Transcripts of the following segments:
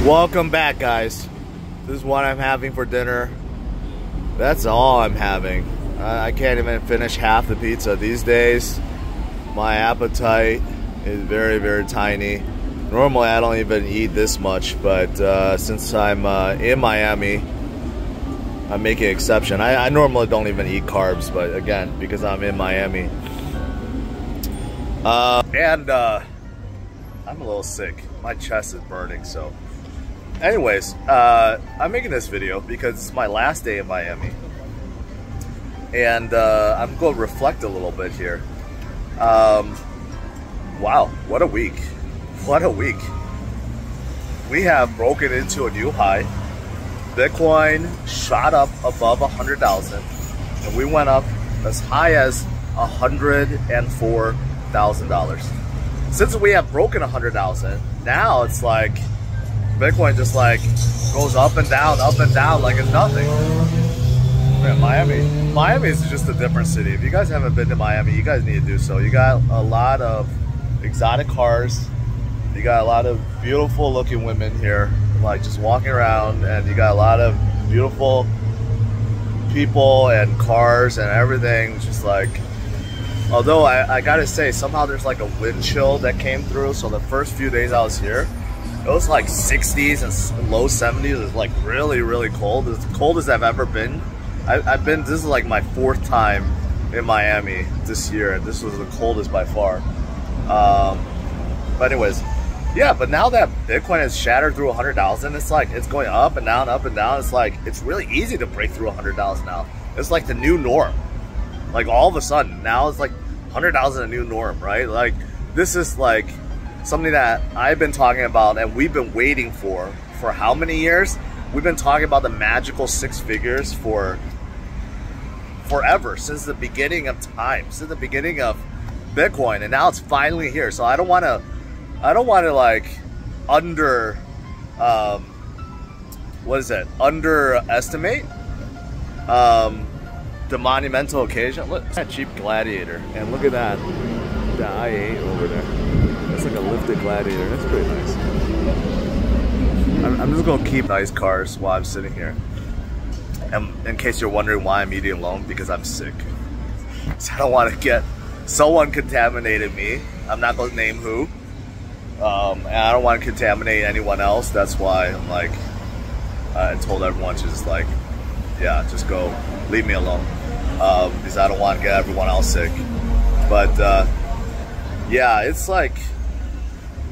Welcome back, guys. This is what I'm having for dinner. That's all I'm having. I can't even finish half the pizza these days. My appetite is very, very tiny. Normally I don't even eat this much, but since I'm in Miami, I'm making an exception. I normally don't even eat carbs, but again, because I'm in Miami. I'm a little sick. My chest is burning, so. Anyways, I'm making this video because it's my last day in Miami. And I'm going to reflect a little bit here. Wow, what a week. What a week. We have broken into a new high. Bitcoin shot up above 100,000. And we went up as high as $104,000. Since we have broken 100,000, now it's like Bitcoin just like goes up and down like it's nothing. Man, Miami is just a different city. If you guys haven't been to Miami, you guys need to do so. You got a lot of exotic cars. You got a lot of beautiful looking women here, like just walking around, and you got a lot of beautiful people and cars and everything. Just like, although I gotta say, somehow there's like a wind chill that came through. So the first few days I was here, it was like 60s and low 70s. It was like really, really cold. As cold as I've ever been. This is like my 4th time in Miami this year, and this was the coldest by far. But anyways, yeah, but now that Bitcoin has shattered through 100,000, it's like, it's going up and down, up and down. It's like, it's really easy to break through 100,000 now. It's like the new norm. Like all of a sudden, now it's like 100,000 a new norm, right? Like, this is like something that I've been talking about and we've been waiting for how many years? We've been talking about the magical 6 figures for forever, since the beginning of time, since the beginning of Bitcoin, and now it's finally here. So I don't want to like underestimate the monumental occasion. Look, that cheap Gladiator, and look at that, the i8 over there. It's like a lifted Gladiator. That's pretty nice. I'm just gonna keep nice cars while I'm sitting here. And in case you're wondering why I'm eating alone, because I'm sick. So I don't want to get someone contaminated me. I'm not gonna name who. And I don't want to contaminate anyone else. That's why I'm like, I told everyone to just like, yeah, just go, leave me alone. Because I don't want to get everyone else sick. But yeah, it's like,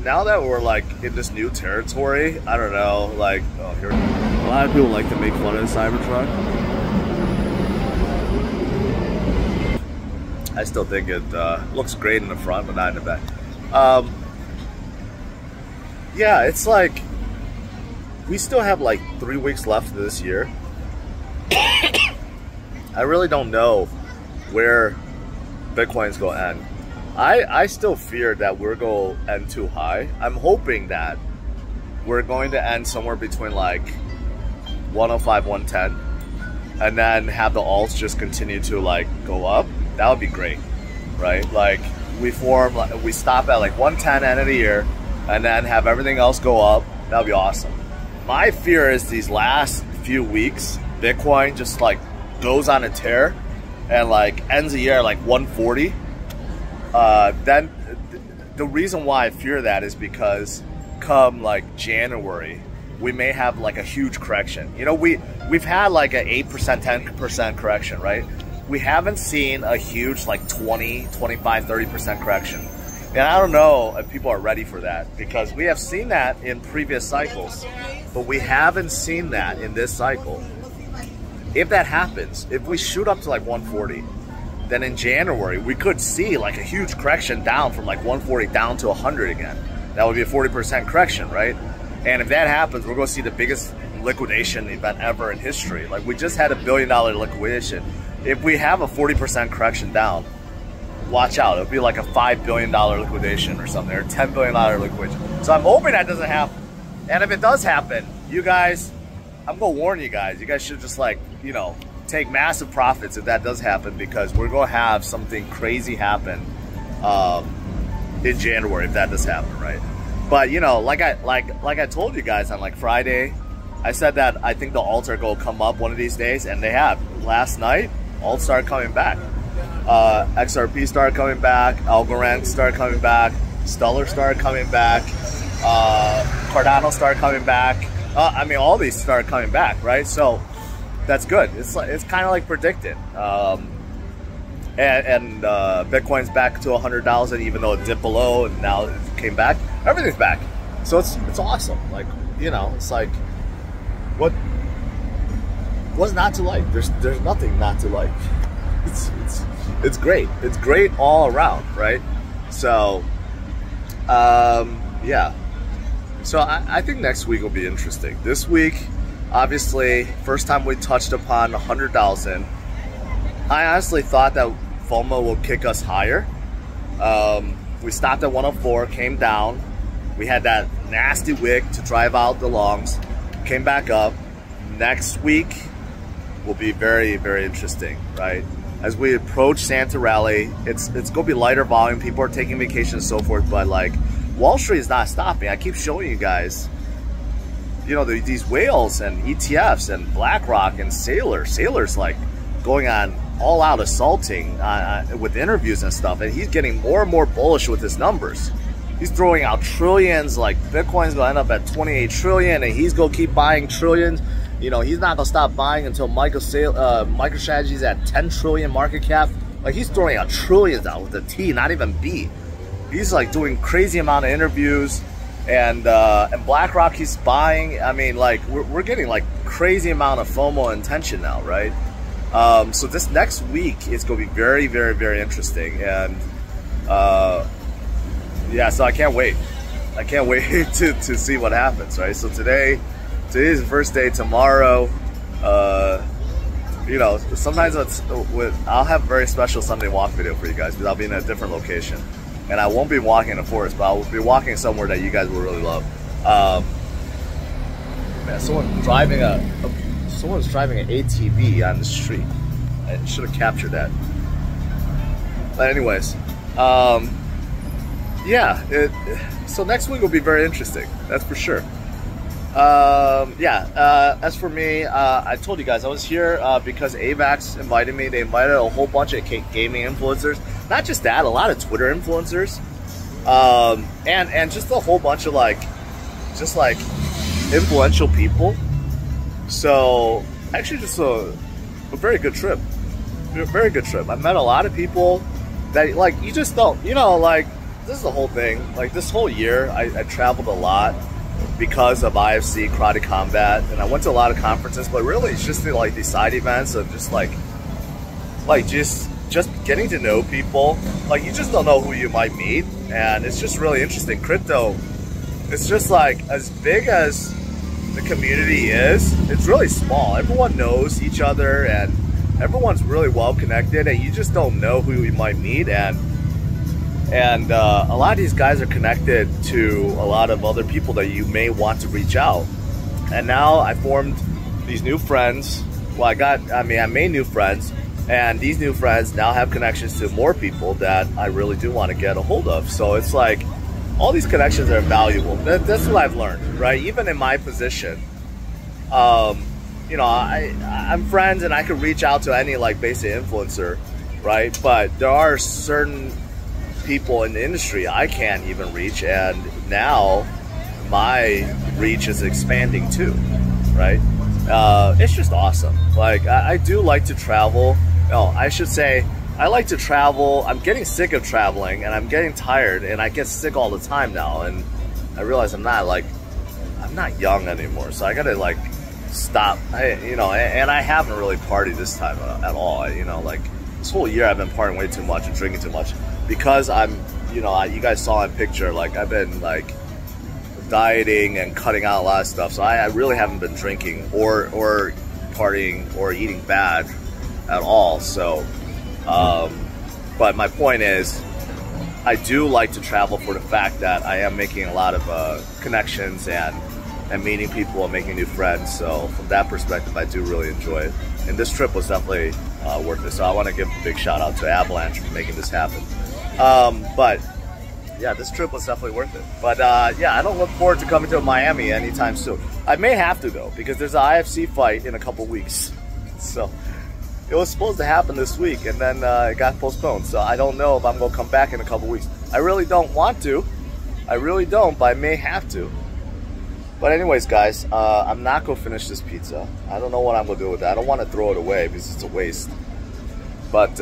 now that we're like in this new territory, I don't know, like, oh, here, a lot of people like to make fun of the Cybertruck. I still think it looks great in the front, but not in the back. Yeah, it's like, we still have like 3 weeks left of this year. I really don't know where Bitcoin's going to end. I still fear that we're going to end too high. I'm hoping that we're going to end somewhere between like 105, 110, and then have the alts just continue to like go up. That would be great, right? Like we stop at like 110 end of the year, and then have everything else go up. That would be awesome. My fear is these last few weeks, Bitcoin just like goes on a tear and like ends the year like 140. Then the reason why I fear that is because come like January, we may have like a huge correction. You know, we've had like an 8%, 10% correction, right? We haven't seen a huge like 20, 25, 30% correction. And I don't know if people are ready for that, because we have seen that in previous cycles, but we haven't seen that in this cycle. If that happens, if we shoot up to like 140, then in January, we could see like a huge correction down from like 140 down to 100 again. That would be a 40% correction, right? And if that happens, we're going to see the biggest liquidation event ever in history. Like, we just had $1 billion liquidation. If we have a 40% correction down, watch out. It'll be like a $5 billion liquidation or something, or $10 billion liquidation. So I'm hoping that doesn't happen. And if it does happen, you guys, I'm going to warn you guys. You guys should just like, you know, take massive profits if that does happen, because we're going to have something crazy happen in January if that does happen, right? But you know, like I told you guys on like Friday, I said that I think the alts are going to come up one of these days, and they have. Last night, alts started coming back. XRP started coming back. Algorand started coming back. Stellar started coming back. Cardano started coming back. I mean, all these started coming back, right? So that's good. It's kind of like predicted. And Bitcoin's back to 100,000, even though it dipped below and now it came back. Everything's back, so it's awesome. Like, you know, it's like what's not to like? There's nothing not to like. It's great. It's great all around, right? So yeah. So I think next week will be interesting. This week, obviously, first time we touched upon 100,000. I honestly thought that FOMO will kick us higher. We stopped at 104, came down. We had that nasty wick to drive out the longs, came back up. Next week will be very, very interesting, right? As we approach Santa Rally, it's going to be lighter volume. People are taking vacations and so forth, but like Wall Street is not stopping. I keep showing you guys, you know, these whales and ETFs and BlackRock and Sailor's like going on all out assaulting with interviews and stuff, and he's getting more and more bullish with his numbers. He's throwing out trillions, like Bitcoin's gonna end up at 28 trillion, and he's gonna keep buying trillions. You know, he's not gonna stop buying until MicroStrategy's at 10 trillion market cap. Like, he's throwing out trillions out with a T, not even B. He's like doing crazy amount of interviews, and BlackRock he's buying. I mean, like we're getting like crazy amount of FOMO and tension now, right? So this next week is going to be very, very, very interesting, and yeah, so I can't wait. I can't wait to see what happens, right? So today's the first day. Tomorrow, you know, sometimes I'll have a very special Sunday walk video for you guys because I'll be in a different location, and I won't be walking in a forest, but I'll be walking somewhere that you guys will really love. Man, someone's driving an ATV on the street. I should have captured that. But anyways, yeah. So next week will be very interesting. That's for sure. Yeah. As for me, I told you guys I was here because AVAX invited me. They invited a whole bunch of gaming influencers. Not just that, a lot of Twitter influencers, and just a whole bunch of like influential people. So actually, just a very good trip. Very good trip. I met a lot of people that like you just don't, you know, like this is the whole thing. Like this whole year, I traveled a lot because of IFC, Karate Combat, and I went to a lot of conferences. But really, it's just like these side events of just just getting to know people. Like you just don't know who you might meet, and it's just really interesting. Crypto, it's just like as big as the community is, it's really small. Everyone knows each other, and everyone's really well connected, and you just don't know who you might meet. And a lot of these guys are connected to a lot of other people that you may want to reach out. And now I formed these new friends. Well, I made new friends, and these new friends now have connections to more people that I really do want to get a hold of. So it's like all these connections are valuable. That's what I've learned, right? Even in my position, you know, I'm friends and I could reach out to any like basic influencer, right? But there are certain people in the industry I can't even reach, and now my reach is expanding too, right? It's just awesome. Like I do like to travel. No, I should say I like to travel. I'm getting sick of traveling, and I'm getting tired, and I get sick all the time now, and I realize I'm not young anymore, so I gotta like stop. You know, and I haven't really partied this time at all. You know, like this whole year I've been partying way too much and drinking too much because I'm, you know, you guys saw my picture, like I've been like dieting and cutting out a lot of stuff, so I really haven't been drinking or partying or eating bad at all. So but my point is, I do like to travel for the fact that I am making a lot of connections and meeting people and making new friends. So from that perspective, I do really enjoy it. And this trip was definitely worth it. So I want to give a big shout out to Avalanche for making this happen. But yeah, this trip was definitely worth it. But yeah, I don't look forward to coming to Miami anytime soon. I may have to though, because there's an IFC fight in a couple weeks. So it was supposed to happen this week, and then it got postponed. So I don't know if I'm gonna come back in a couple weeks. I really don't want to. I really don't, but I may have to. But anyways, guys, I'm not gonna finish this pizza. I don't know what I'm gonna do with that. I don't want to throw it away because it's a waste. But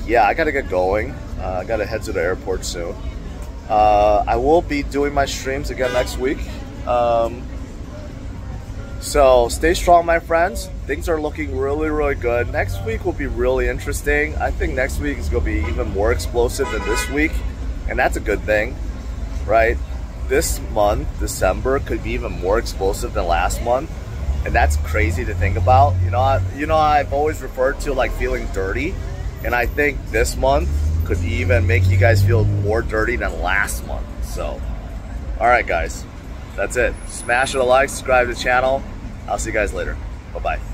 yeah, I gotta get going. I gotta head to the airport soon. I will be doing my streams again next week. So stay strong, my friends. Things are looking really, really good. Next week will be really interesting. I think next week is gonna be even more explosive than this week, and that's a good thing, right? This month, December, could be even more explosive than last month, and that's crazy to think about. You know, I've always referred to like feeling dirty, and I think this month could even make you guys feel more dirty than last month. So, all right, guys, that's it. Smash a like, subscribe to the channel. I'll see you guys later. Bye-bye.